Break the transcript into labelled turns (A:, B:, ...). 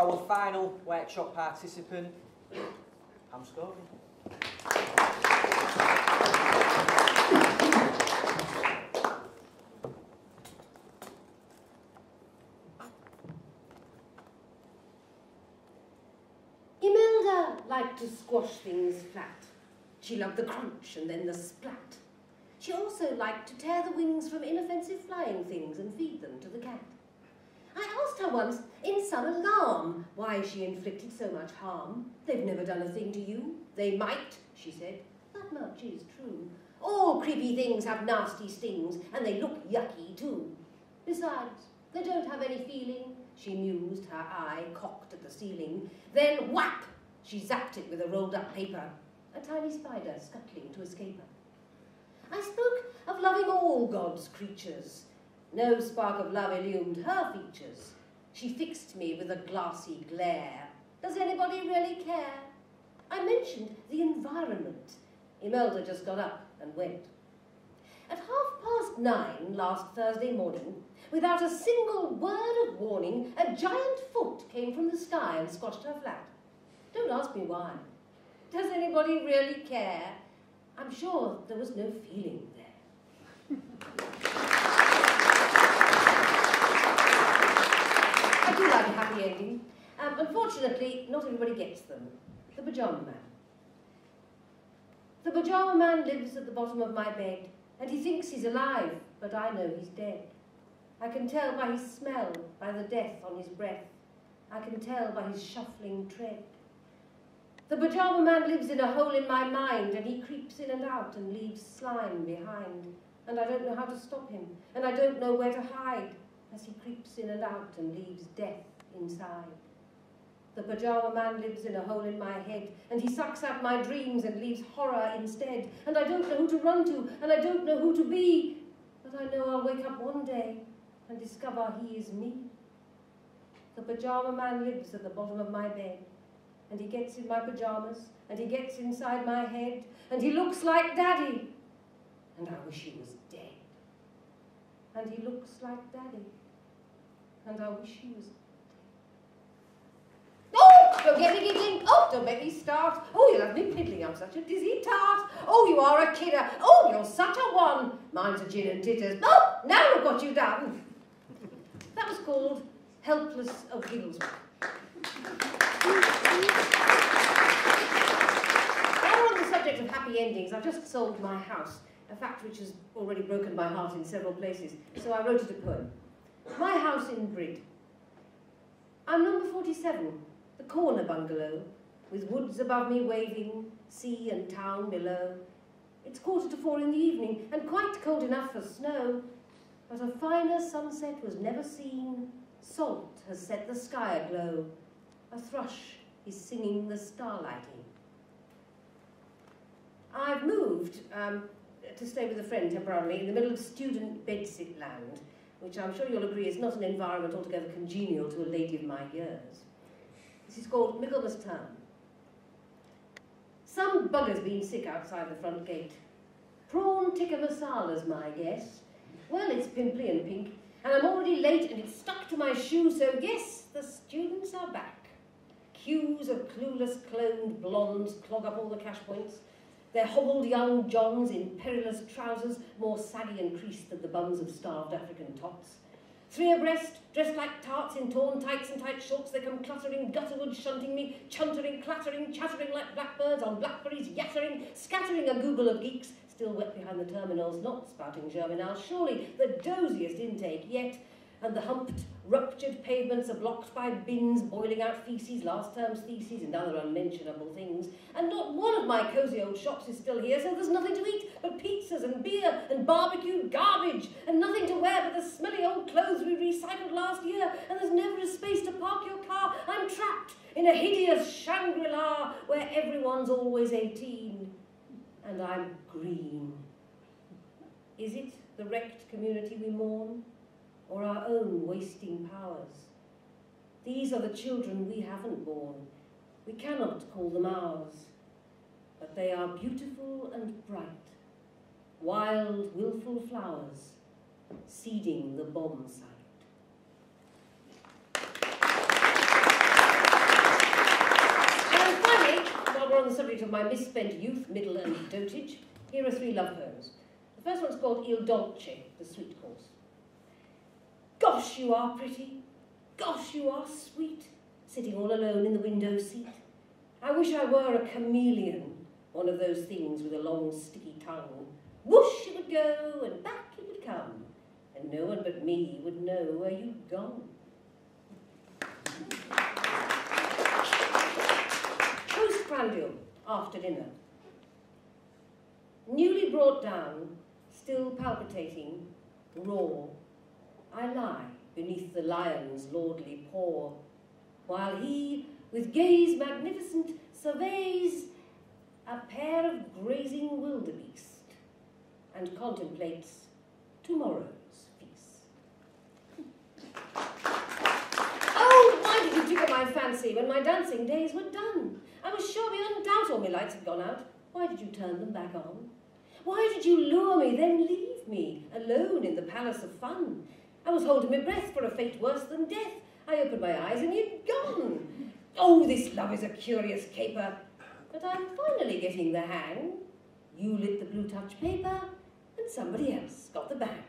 A: our final workshop participant, Pam Scobie.
B: Imelda liked to squash things flat. She loved the crunch and then the splat. She also liked to tear the wings from inoffensive flying things and feed them to the cat. I asked her once, in some alarm, why she inflicted so much harm. They've never done a thing to you. They might, she said. That much is true. All creepy things have nasty stings, and they look yucky too. Besides, they don't have any feeling, she mused, her eye cocked at the ceiling. Then, whap! She zapped it with a rolled-up paper, a tiny spider scuttling to escape her. I spoke of loving all God's creatures. No spark of love illumined her features. She fixed me with a glassy glare. Does anybody really care? I mentioned the environment. Imelda just got up and went. At 9:30 last Thursday morning, without a single word of warning, a giant foot came from the sky and squashed her flat. Don't ask me why. Does anybody really care? I'm sure there was no feeling there. I do like a happy ending. Unfortunately, not everybody gets them. The Pyjama Man. The Pyjama Man lives at the bottom of my bed, and he thinks he's alive, but I know he's dead. I can tell by his smell, by the death on his breath. I can tell by his shuffling tread. The Pyjama Man lives in a hole in my mind, and he creeps in and out and leaves slime behind. And I don't know how to stop him, and I don't know where to hide, as he creeps in and out and leaves death inside. The Pyjama Man lives in a hole in my head, and he sucks out my dreams and leaves horror instead. And I don't know who to run to, and I don't know who to be, but I know I'll wake up one day and discover he is me. The Pyjama Man lives at the bottom of my bed, and he gets in my pyjamas, and he gets inside my head, and he looks like Daddy, and I wish he was dead. And he looks like Daddy, and I wish he was dead. Oh, don't get me giggling. Oh, don't make me start. Oh, you'll have me piddling. I'm such a dizzy tart. Oh, you are a kidder. Oh, you're such a one. Mine's a gin and titters. Oh, now look what you've done. That was called Helpless of Gigglesworth. While we're on the subject of happy endings, I've just sold my house, a fact which has already broken my heart in several places, so I wrote it a poem. My house in Brid. I'm number 47, the corner bungalow, with woods above me waving, sea and town below. It's 3:45 in the evening, and quite cold enough for snow, but a finer sunset was never seen. Salt has set the sky aglow. A thrush is singing the starlighting. I've moved to stay with a friend temporarily in the middle of student bedsit land, which I'm sure you'll agree is not an environment altogether congenial to a lady of my years. This is called Michaelmas Town. Some bugger's been sick outside the front gate. Prawn tikka masala's my guess. Well, it's pimply and pink, and I'm already late, and it's stuck to my shoe, so yes, the students are back. Queues of clueless cloned blondes clog up all the cash points. They're hobbled young Johns in perilous trousers, more saggy and creased than the bums of starved African tots. 3 abreast, dressed like tarts in torn tights and tight shorts, they come cluttering, gutterwood shunting me, chuntering, clattering, chattering like blackbirds on blackberries, yattering, scattering a google of geeks, still wet behind the terminals, not spouting germinal, surely the doziest intake yet, and the humped, ruptured pavements are blocked by bins boiling out feces, last term's theses, and other unmentionable things. And not one of my cosy old shops is still here, so there's nothing to eat but pizzas and beer and barbecued garbage, and nothing to wear but the smelly old clothes we recycled last year, and there's never a space to park your car. I'm trapped in a hideous Shangri-La where everyone's always 18, and I'm green. Is it the wrecked community we mourn, or our own wasting powers? These are the children we haven't born. We cannot call them ours, but they are beautiful and bright, wild, willful flowers, seeding the bomb site. subject of my misspent youth, middle and dotage, here are 3 love poems. The first one's called Il Dolce, the sweet course. Gosh, you are pretty. Gosh, you are sweet, sitting all alone in the window seat. I wish I were a chameleon, one of those things with a long sticky tongue. Whoosh it would go, and back it would come, and no one but me would know where you'd gone. Postprandial, after dinner. Newly brought down, still palpitating, raw, I lie beneath the lion's lordly paw, while he, with gaze magnificent, surveys a pair of grazing wildebeest and contemplates tomorrow's feast. Oh, why did you tickle my fancy when my dancing days were done? I was sure beyond doubt all my lights had gone out. Why did you turn them back on? Why did you lure me, then leave me alone in the palace of fun? I was holding my breath for a fate worse than death. I opened my eyes and you'd gone. Oh, this love is a curious caper. But I'm finally getting the hang. You lit the blue touch paper, and somebody else got the bang.